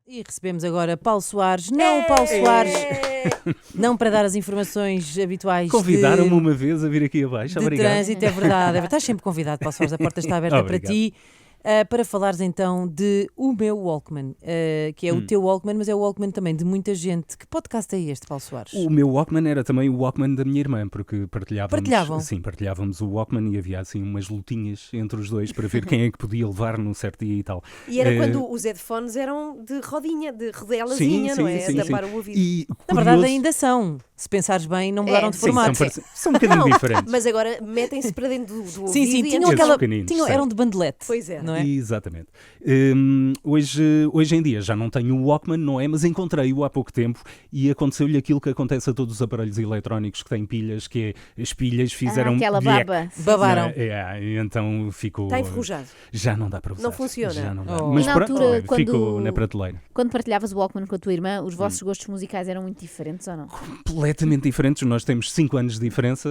E recebemos agora Paulo Soares, não o Paulo Soares, não para dar as informações habituais. Convidaram-me uma vez a vir aqui abaixo, de obrigado. trânsito, é verdade. Estás sempre convidado, Paulo Soares, a porta está aberta para ti. Para falares então de O Meu Walkman, que é o teu Walkman, mas é o Walkman também de muita gente. Que podcast é este, Paulo Soares? O meu Walkman era também o Walkman da minha irmã, porque Partilhavam? Sim, partilhávamos o Walkman e havia assim umas lutinhas entre os dois para ver quem é que podia levar num certo dia e tal. E era quando os headphones eram de rodinha, de rodelazinha, não é? Sim, tapar o ouvido. E, Na verdade ainda são. Se pensares bem, não mudaram de formato. São um bocadinho diferentes. Mas agora metem-se para dentro do ouvido. Sim, eram de bandelete. Pois é. Não é? Exatamente. Hoje em dia já não tenho o Walkman, não é? Mas encontrei-o há pouco tempo e aconteceu-lhe aquilo que acontece a todos os aparelhos eletrónicos que têm pilhas, que é as pilhas fizeram... aquela baba. Babaram. Então ficou... Está enferrujado. Já não dá para usar. Não funciona. Já não dá. Oh. Mas Na pronto, altura, ficou na prateleira. Quando partilhavas o Walkman com a tua irmã, os vossos gostos musicais eram muito diferentes ou não? Completamente diferentes, nós temos 5 anos de diferença,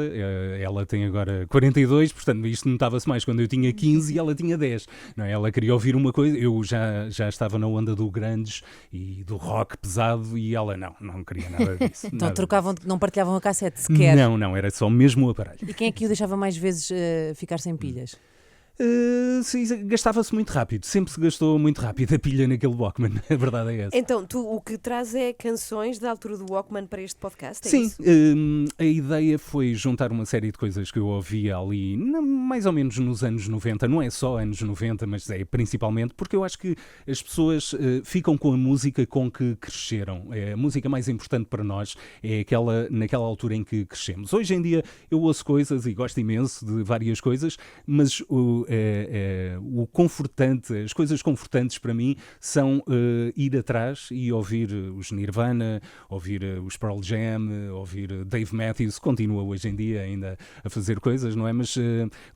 ela tem agora 42, portanto isto notava-se mais quando eu tinha 15 e ela tinha 10, não é? Ela queria ouvir uma coisa, eu já estava na onda do grunge e do rock pesado e ela não queria nada disso. Então nada disso. não partilhavam a cassete sequer. Não, era só mesmo o aparelho. E quem é que o deixava mais vezes ficar sem pilhas? Sim, gastava-se muito rápido, sempre se gastou muito rápido a pilha naquele Walkman, a verdade é essa. Então, tu o que traz é canções da altura do Walkman para este podcast, é Sim, isso? a ideia foi juntar uma série de coisas que eu ouvia ali, mais ou menos nos anos 90, não é só anos 90, mas é principalmente porque eu acho que as pessoas ficam com a música com que cresceram. A música mais importante para nós é naquela altura em que crescemos. Hoje em dia eu ouço coisas e gosto imenso de várias coisas, mas o confortante, as coisas confortantes para mim são ir atrás e ouvir os Nirvana, ouvir os Pearl Jam, ouvir Dave Matthews, continua hoje em dia ainda a fazer coisas, não é? Mas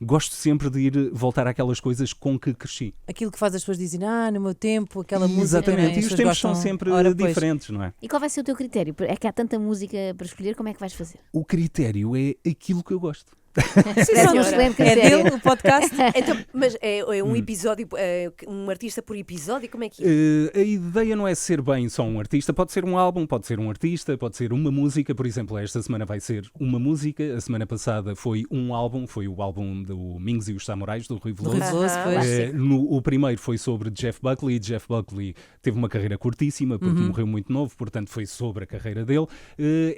gosto sempre de voltar àquelas coisas com que cresci. Aquilo que faz as pessoas dizerem, no meu tempo, aquela música. Exatamente, e os tempos gostam... são sempre diferentes, não é? E qual vai ser o teu critério? É que há tanta música para escolher, como é que vais fazer? O critério é aquilo que eu gosto. Parece um excelente É critério. dele o podcast? Então, mas é um episódio, um artista por episódio? Como é que é? A ideia não é ser bem só um artista, pode ser um álbum, pode ser um artista, pode ser uma música. Por exemplo, esta semana vai ser uma música, a semana passada foi um álbum, foi o álbum do Mingos e os Samurais, do Rui Veloso. O primeiro foi sobre Jeff Buckley, e Jeff Buckley teve uma carreira curtíssima porque morreu muito novo, portanto foi sobre a carreira dele.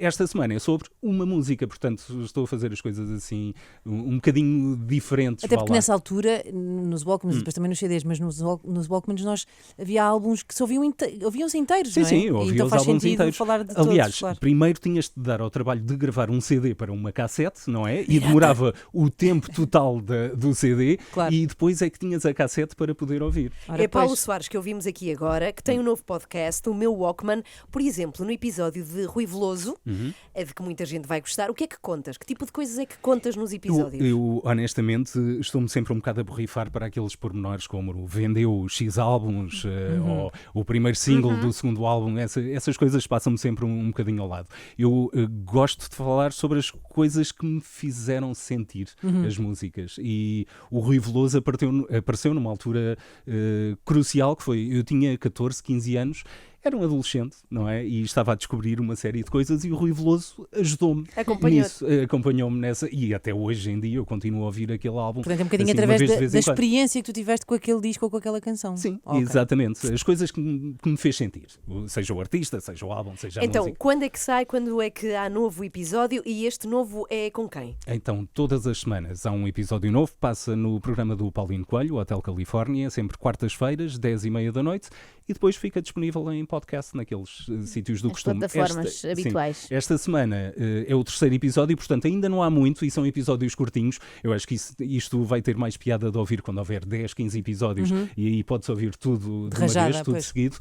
Esta semana é sobre uma música, portanto estou a fazer as coisas assim um bocadinho diferentes. Até porque nessa altura, nos Walkmans, depois também nos CDs, mas nos Walkmans havia álbuns que se ouviam-se inteiros, não é? Sim, eu ouvia então os faz álbuns sentido inteiros. falar de Aliás, todos, claro. primeiro tinhas de dar ao trabalho de gravar um CD para uma cassete, não é? E demorava o tempo total do CD, claro. E depois é que tinhas a cassete para poder ouvir. É Paulo Soares, que ouvimos aqui agora, que tem um novo podcast, o meu Walkman. Por exemplo, no episódio de Rui Veloso, de que muita gente vai gostar, o que é que contas? Que tipo de coisas é que contas nos episódios? Eu honestamente estou-me sempre um bocado a borrifar para aqueles pormenores como vendeu X álbuns ou o primeiro single do segundo álbum, essas coisas passam-me sempre um bocadinho ao lado. Eu gosto de falar sobre as coisas que me fizeram sentir as músicas, e o Rui Veloso apareceu numa altura crucial, que foi, eu tinha 14, 15 anos, era um adolescente, não é? E estava a descobrir uma série de coisas e o Rui Veloso ajudou-me nisso, acompanhou-me nessa, e até hoje em dia eu continuo a ouvir aquele álbum. Portanto, é um bocadinho assim, através da experiência que tu tiveste com aquele disco ou com aquela canção. Sim, okay. Exatamente. As coisas que me fez sentir, seja o artista, seja o álbum, seja a música. Então, quando é que sai, quando é que há novo episódio, e este novo é com quem? Então, todas as semanas há um episódio novo, passa no programa do Paulinho Coelho, Hotel Califórnia, sempre quartas-feiras, 10h30 da noite, e depois fica disponível em podcast naqueles sítios do costume. Plataformas habituais. Sim, esta semana é o terceiro episódio, portanto ainda não há muito e são episódios curtinhos. Eu acho que isto vai ter mais piada de ouvir quando houver 10, 15 episódios e aí pode-se ouvir tudo de uma vez, tudo seguido.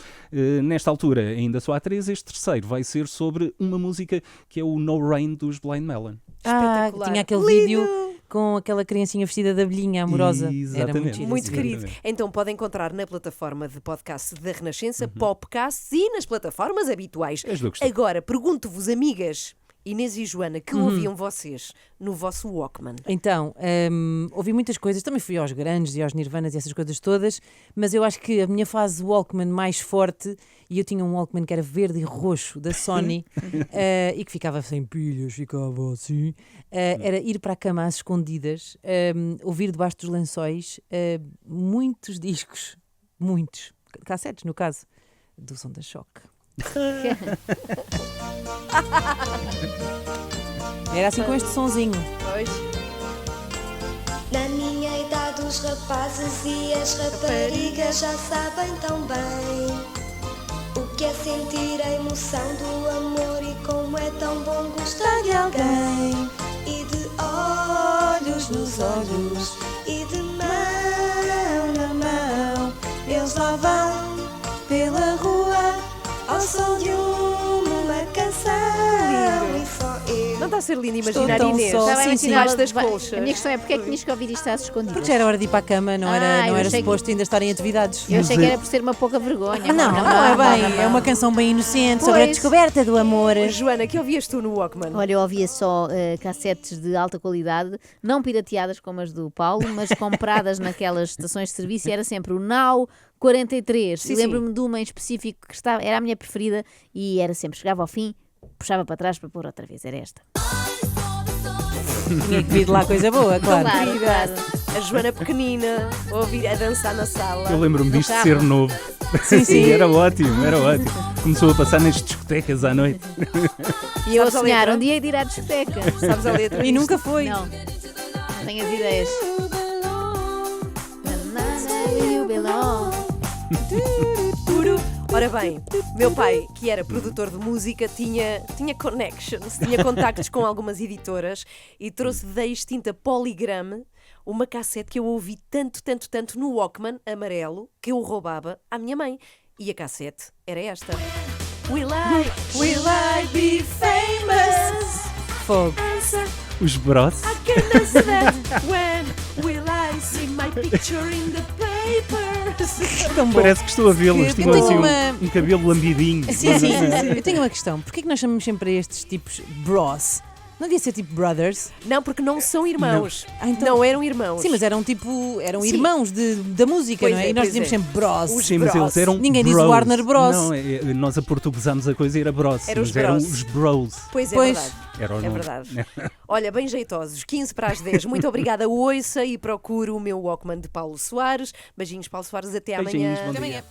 Nesta altura ainda só há 3, este terceiro vai ser sobre uma música que é o No Rain dos Blind Melon. Espetacular. Tinha aquele vídeo com aquela criancinha vestida de abelhinha amorosa. Exatamente. Era muito querido. Então pode encontrar na plataforma de podcast da Renascença, Popcasts e nas plataformas habituais. És do costume. Agora, pergunto-vos, amigas Inês e Joana, que ouviam vocês no vosso Walkman? Então, ouvi muitas coisas, também fui aos grandes e aos Nirvanas e essas coisas todas, mas eu acho que a minha fase Walkman mais forte, e eu tinha um Walkman que era verde e roxo da Sony e que ficava sem pilhas, ficava assim, era ir para a cama às escondidas, ouvir debaixo dos lençóis muitos discos, muitos, cassetes no caso, do Som da Choque. Era assim com este sonzinho. Pois. Na minha idade os rapazes e as raparigas já sabem tão bem o que é sentir a emoção do amor e como é tão bom gostar de alguém. E de olhos nos olhos e de mão na mão, eles lá vão pela rua ao som de uma canção. E só eu. Não está a ser lindo Estou imaginar tão Inês só. Estava a Sim, imaginar debaixo das vai- colchas. A minha questão é porque é que tinhas que ouvir isto às escondidas? Porque já era hora de ir para a cama, não era, eu não era achei que- suposto ainda estar em atividades. Eu achei que era por ser uma pouca vergonha. Não, não é bem. É uma canção bem inocente sobre a Pois. descoberta do amor. Joana, que ouvias tu no Walkman? Olha, eu ouvia só cassetes de alta qualidade, não pirateadas como as do Paulo, mas compradas naquelas estações de serviço, e era sempre o Now 43. Sim, E lembro-me de uma em específico que estava, era a minha preferida e era sempre, chegava ao fim, puxava para trás para pôr outra vez, era esta. Tinha que vir de lá coisa boa, claro. Claro, claro. A Joana pequenina, a ouvir a dançar na sala. Eu lembro-me No disto de carro. ser novo. Sim, sim. Era ótimo, era ótimo. Começou a passar nas discotecas à noite. E eu a Sabes a sonhar, letra? um dia de ir à discoteca. Sabes a letra? E nunca foi. Não, não tenho as ideias. You belong. Ora bem, meu pai, que era produtor de música, tinha connections, tinha contactos com algumas editoras e trouxe da extinta Polygram uma cassete que eu ouvi tanto no Walkman amarelo que eu roubava à minha mãe. E a cassete era esta. Will I be famous? Fogo. Answer, Os Bros. I can answer that. When will I see my picture in the papers? Tão bom. Parece que estou a vê-los. Eu Tinham tenho assim uma- um cabelo lambidinho. Sim, sim. Eu tenho uma questão. Porquê que nós chamamos sempre a estes tipos bros? Não devia ser tipo brothers? Não, porque não são irmãos. Ah, então- Não eram irmãos. Sim, mas eram Sim. irmãos da música, Pois não é? é, E nós pois dizíamos é. sempre bros. Sim, mas Bros. eles eram Ninguém diz bros. Warner Bros. Não, nós aportuguesámos a coisa e era Bros. Era os mas eram Bros. os Bros. Pois é, Pois. verdade. Era o É nome. verdade. Olha, bem jeitosos, 15 para as 10. Muito obrigada, ouça e procure o meu Walkman de Paulo Soares. Beijinhos, Paulo Soares, até Beijinhos, amanhã. bom Até dia. amanhã.